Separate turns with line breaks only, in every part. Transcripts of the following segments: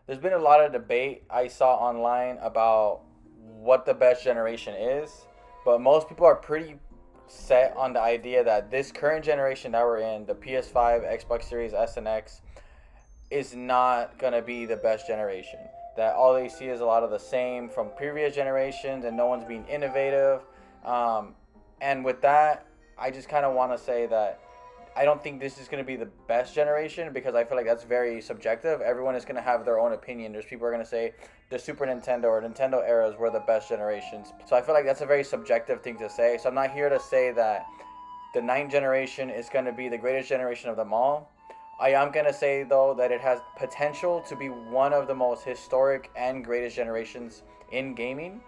there's been a lot of debate I saw online about what the best generation is, but most people are pretty set on the idea that this current generation that we're in, the PS5, Xbox Series S and X, is not gonna be the best generation. That all they see is a lot of the same from previous generations, and no one's being innovative. Um, and with that, I just kind of want to say that I don't think this is going to be the best generation because I feel like that's very subjective. Everyone is going to have their own opinion. There's people who are going to say the Super Nintendo or Nintendo eras were the best generations. So I feel like that's a very subjective thing to say. So I'm not here to say that the ninth generation is going to be the greatest generation of them all. I am going to say, though, that it has potential to be one of the most historic and greatest generations in gaming.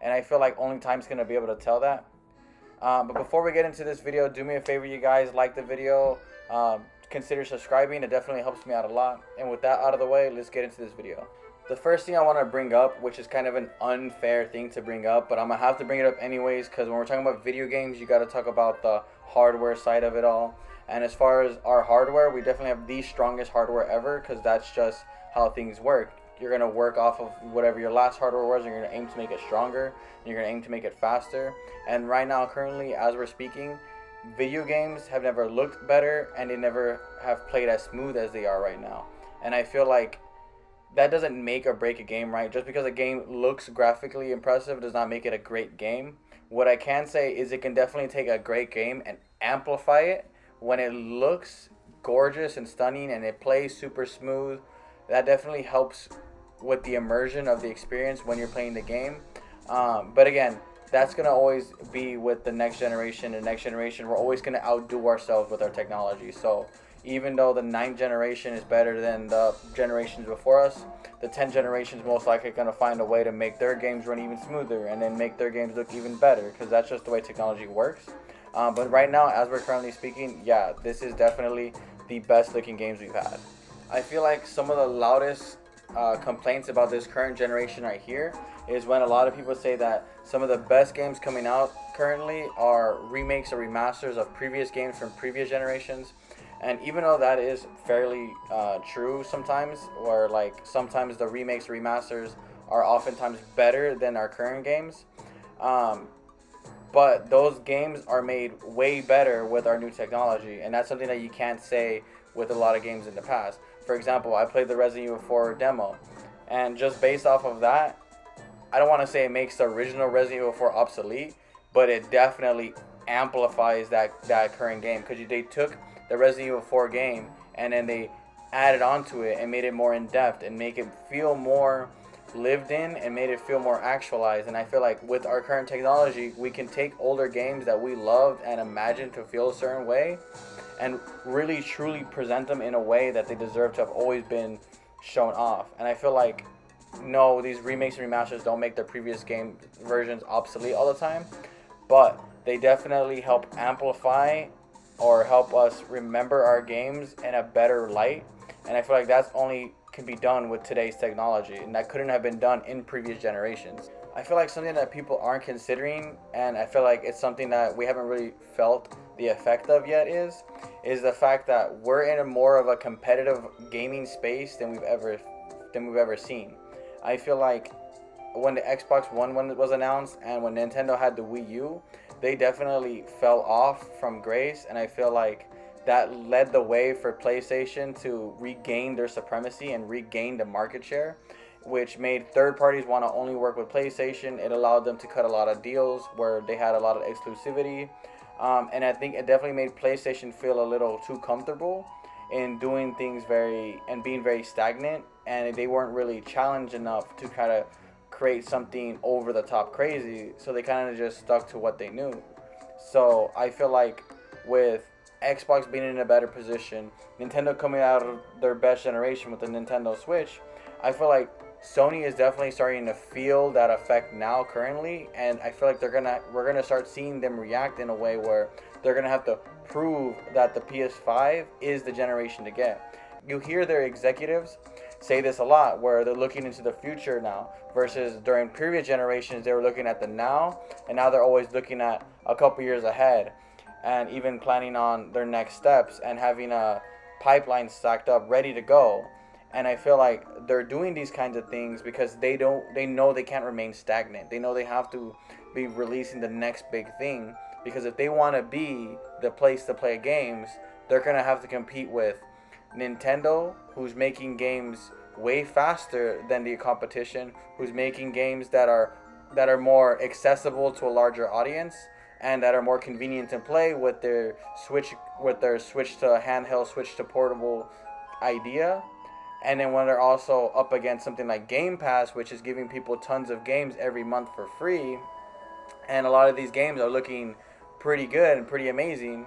And I feel like only time's going to be able to tell that. But before we get into this video, do me a favor, you guys, like the video, consider subscribing. It definitely helps me out a lot. And with that out of the way, let's get into this video. The first thing I want to bring up, which is kind of an unfair thing to bring up, but I'm going to have to bring it up anyways, because when we're talking about video games, you got to talk about the hardware side of it all. And as far as our hardware, we definitely have the strongest hardware ever, because that's just how things work. You're going to work off of whatever your last hardware was, and you're going to aim to make it stronger, and you're going to aim to make it faster. And right now, currently, as we're speaking, video games have never looked better, and they never have played as smooth as they are right now. And I feel like that doesn't make or break a game, right? Just because a game looks graphically impressive does not make it a great game. What I can say is it can definitely take a great game and amplify it when it looks gorgeous and stunning and it plays super smooth. That definitely helps with the immersion of the experience when you're playing the game. But again, that's going to always be with the next generation. The next generation, we're always going to outdo ourselves with our technology. So even though the ninth generation is better than the generations before us, the 10th generation is most likely going to find a way to make their games run even smoother and then make their games look even better, because that's just the way technology works. But right now, as we're currently speaking, yeah, this is definitely the best looking games we've had. I feel like some of the loudest complaints about this current generation right here is when a lot of people say that some of the best games coming out currently are remakes or remasters of previous games from previous generations. And even though that is fairly true sometimes, or like sometimes the remakes or remasters are oftentimes better than our current games, but those games are made way better with our new technology, and that's something that you can't say with a lot of games in the past. For example, I played the Resident Evil 4 demo, and just based off of that, I don't want to say it makes the original Resident Evil 4 obsolete, but it definitely amplifies that current game, because they took the Resident Evil 4 game and then they added onto it and made it more in depth and make it feel more lived in and made it feel more actualized. And I feel like with our current technology, we can take older games that we loved and imagined to feel a certain way and really truly present them in a way that they deserve to have always been shown off. And I feel like, no, these remakes and remasters don't make their previous game versions obsolete all the time, but they definitely help amplify or help us remember our games in a better light. And I feel like that's only can be done with today's technology, and that couldn't have been done in previous generations. I feel like something that people aren't considering, and I feel like it's something that we haven't really felt the effect of yet, is the fact that we're in a more of a competitive gaming space than we've ever seen. I feel like when the Xbox One was announced and when Nintendo had the Wii U, they definitely fell off from grace, and I feel like that led the way for PlayStation to regain their supremacy and regain the market share, which made third parties want to only work with PlayStation. It allowed them to cut a lot of deals where they had a lot of exclusivity, and I think it definitely made PlayStation feel a little too comfortable in doing things being very stagnant, and they weren't really challenged enough to kind of create something over the top crazy, so they kind of just stuck to what they knew. So I feel like with Xbox being in a better position, Nintendo coming out of their best generation with the Nintendo Switch, I feel like Sony is definitely starting to feel that effect now currently, and I feel like we're gonna start seeing them react in a way where they're gonna have to prove that the PS5 is the generation to get. You hear their executives say this a lot, where they're looking into the future now, versus during previous generations they were looking at the now, and now they're always looking at a couple years ahead and even planning on their next steps and having a pipeline stacked up ready to go. And I feel like they're doing these kinds of things because they know they can't remain stagnant. They know they have to be releasing the next big thing, because if they want to be the place to play games, they're going to have to compete with Nintendo, who's making games way faster than the competition, who's making games that are more accessible to a larger audience and that are more convenient to play with their switch to handheld, switch to portable idea. And then when they're also up against something like Game Pass, which is giving people tons of games every month for free, and a lot of these games are looking pretty good and pretty amazing.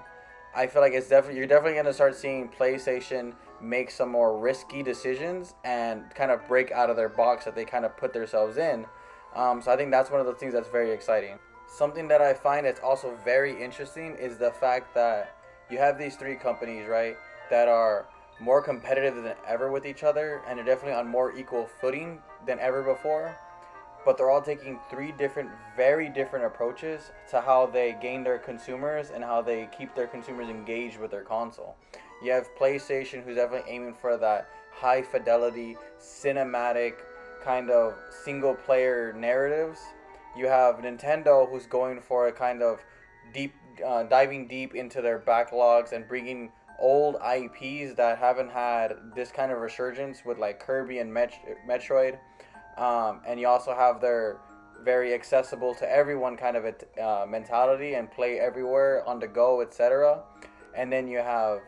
I feel like you're definitely gonna start seeing PlayStation make some more risky decisions and kind of break out of their box that they kind of put themselves in. So I think that's one of the things that's very exciting. Something that I find that's also very interesting is the fact that you have these three companies, right, that are more competitive than ever with each other, and they're definitely on more equal footing than ever before. But they're all taking three different, very different approaches to how they gain their consumers and how they keep their consumers engaged with their console. You have PlayStation, who's definitely aiming for that high fidelity, cinematic kind of single player narratives. You have Nintendo, who's going for a kind of deep, diving deep into their backlogs and bringing old IPs that haven't had this kind of resurgence with like Kirby and Metroid. And you also have their very accessible to everyone kind of mentality and play everywhere on the go, etc. And then you have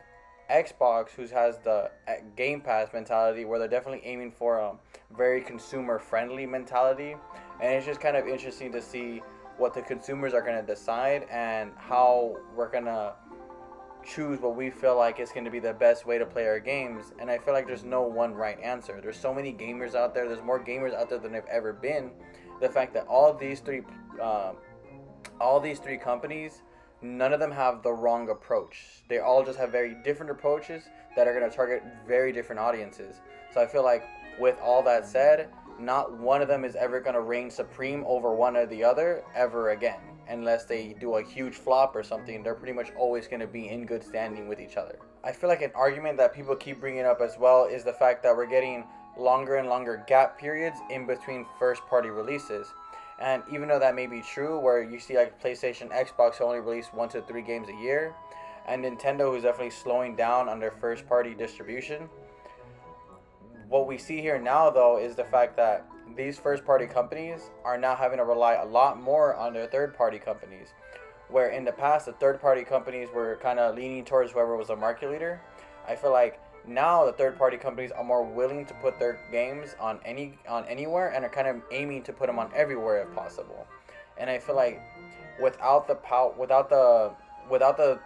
Xbox, who has the Game Pass mentality, where they're definitely aiming for a very consumer friendly mentality. And it's just kind of interesting to see what the consumers are going to decide and how we're going to choose what we feel like is going to be the best way to play our games. And I feel like there's no one right answer. There's so many gamers out there. There's more gamers out there than there've ever been. The fact that all these three companies, none of them have the wrong approach. They all just have very different approaches that are going to target very different audiences. So I feel like with all that said, not one of them is ever going to reign supreme over one or the other ever again. Unless they do a huge flop or something, they're pretty much always going to be in good standing with each other. I feel like an argument that people keep bringing up as well is the fact that we're getting longer and longer gap periods in between first party releases. And even though that may be true, where you see like PlayStation, Xbox only release 1 to 3 games a year, and Nintendo, who's definitely slowing down on their first party distribution, what we see here now, though, is the fact that these first-party companies are now having to rely a lot more on their third-party companies. Where in the past, the third-party companies were kind of leaning towards whoever was a market leader. I feel like now the third-party companies are more willing to put their games on anywhere, and are kind of aiming to put them on everywhere if possible. And I feel like without the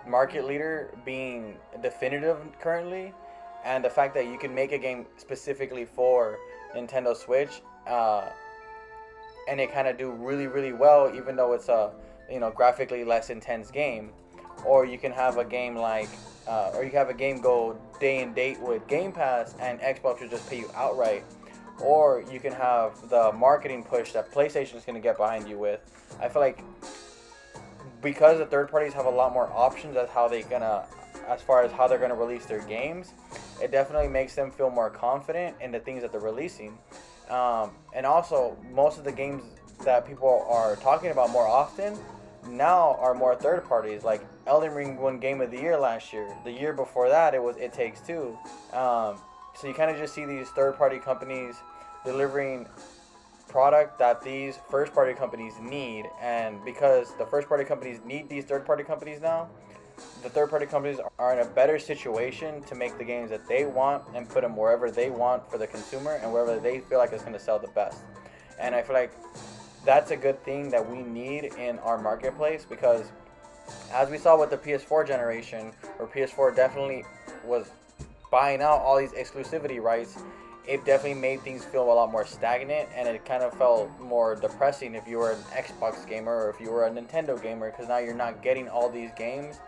market leader being definitive currently, and the fact that you can make a game specifically for Nintendo Switch, and it kind of do really, really well, even though it's a graphically less intense game, or you can have a game like, or you can have a game go day and date with Game Pass, and Xbox will just pay you outright, or you can have the marketing push that PlayStation is going to get behind you with. I feel like because the third parties have a lot more options as far as how they're gonna release their games, it definitely makes them feel more confident in the things that they're releasing. And also, most of the games that people are talking about more often now are more third parties. Like Elden Ring won Game of the Year last year. The year before that, it was It Takes Two. So you kind of just see these third party companies delivering product that these first party companies need, and because the first party companies need these third party companies now, the third party companies are in a better situation to make the games that they want and put them wherever they want for the consumer and wherever they feel like it's going to sell the best. And I feel like that's a good thing that we need in our marketplace, because as we saw with the PS4 generation, where PS4 definitely was buying out all these exclusivity rights, it definitely made things feel a lot more stagnant, and it kind of felt more depressing if you were an Xbox gamer or if you were a Nintendo gamer, because now you're not getting all these games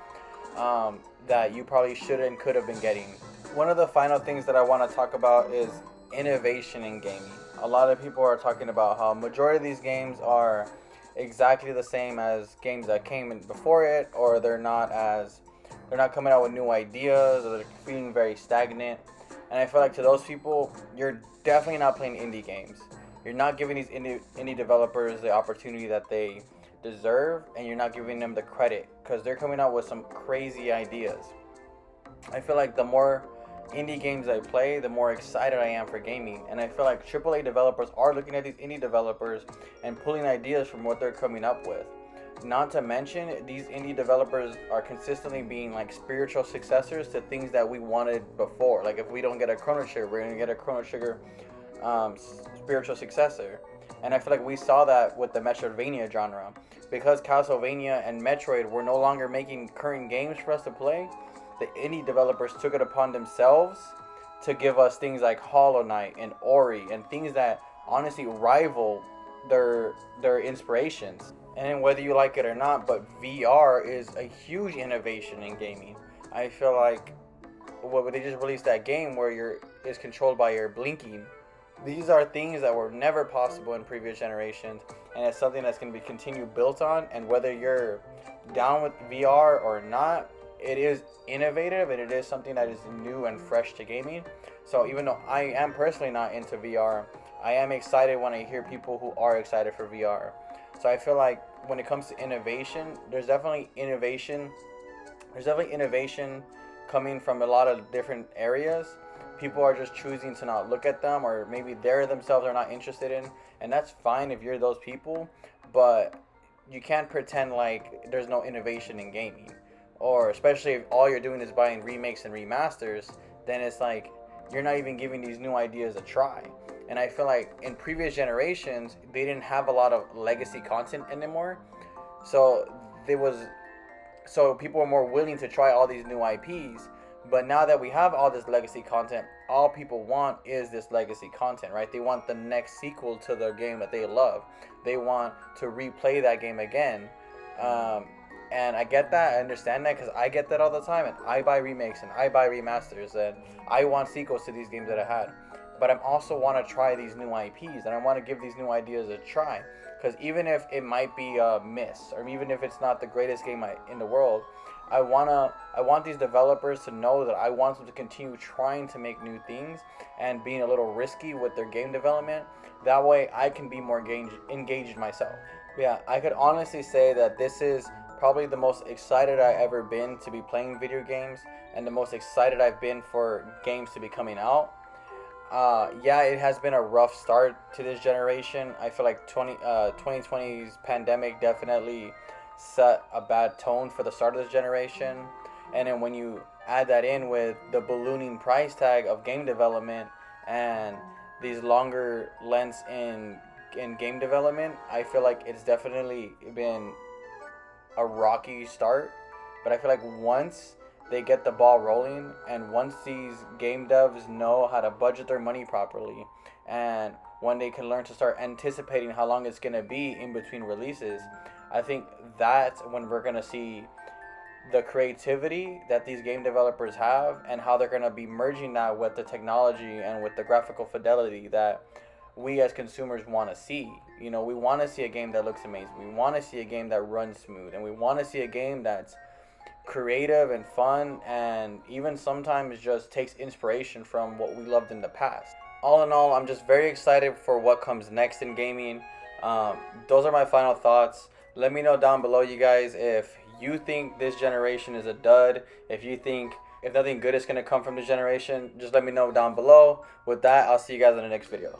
that you probably should and could have been getting. One of the final things that I want to talk about is innovation in gaming. A lot of people are talking about how majority of these games are exactly the same as games that came in before it, or they're not coming out with new ideas, or they're feeling very stagnant. And I feel like to those people, you're definitely not playing indie games. You're not giving these indie developers the opportunity that they deserve, and you're not giving them the credit because they're coming out with some crazy ideas. I feel like the more indie games I play, the more excited I am for gaming. And I feel like AAA developers are looking at these indie developers and pulling ideas from what they're coming up with. Not to mention, these indie developers are consistently being like spiritual successors to things that we wanted before. Like if we don't get a Chrono Trigger, we're gonna get a Chrono Trigger spiritual successor. And I feel like we saw that with the Metroidvania genre. Because Castlevania and Metroid were no longer making current games for us to play, the indie developers took it upon themselves to give us things like Hollow Knight and Ori and things that honestly rival their inspirations. And whether you like it or not, but VR is a huge innovation in gaming. I feel like what they just released that game where is controlled by your blinking. These are things that were never possible in previous generations, and it's something that's going to be continued built on. And whether you're down with VR or not, it is innovative and it is something that is new and fresh to gaming. So even though I am personally not into VR, I am excited when I hear people who are excited for VR. So I feel like when it comes to innovation, there's definitely innovation coming from a lot of different areas. People are just choosing to not look at them, or maybe they themselves are not interested in, and that's fine if you're those people, but you can't pretend like there's no innovation in gaming. Or especially if all you're doing is buying remakes and remasters, then it's like you're not even giving these new ideas a try. And I feel like in previous generations, they didn't have a lot of legacy content anymore. So people were more willing to try all these new IPs. But now that we have all this legacy content, all people want is this legacy content, right? They want the next sequel to their game that they love. They want to replay that game again. And I get that, I understand that, because I get that all the time, and I buy remakes and I buy remasters, and I want sequels to these games that I had. But I also want to try these new IPs, and I want to give these new ideas a try, because even if it might be a miss, or even if it's not the greatest game in the world, I want these developers to know that I want them to continue trying to make new things and being a little risky with their game development. That way I can be more engaged myself. Yeah, I could honestly say that this is probably the most excited I've ever been to be playing video games, and the most excited I've been for games to be coming out. Yeah, it has been a rough start to this generation. I feel like 2020's pandemic definitely set a bad tone for the start of this generation. And then when you add that in with the ballooning price tag of game development and these longer lengths in game development, I feel like it's definitely been a rocky start. But I feel like once they get the ball rolling, and once these game devs know how to budget their money properly, and when they can learn to start anticipating how long it's going to be in between releases, I think that's when we're going to see the creativity that these game developers have, and how they're going to be merging that with the technology and with the graphical fidelity that we as consumers want to see. You know, we want to see a game that looks amazing. We want to see a game that runs smooth, and we want to see a game that's creative and fun, and even sometimes just takes inspiration from what we loved in the past. All in all, I'm just very excited for what comes next in gaming. Those are my final thoughts. Let me know down below, you guys, if you think this generation is a dud. If you think if nothing good is going to come from this generation, just let me know down below. With that, I'll see you guys in the next video.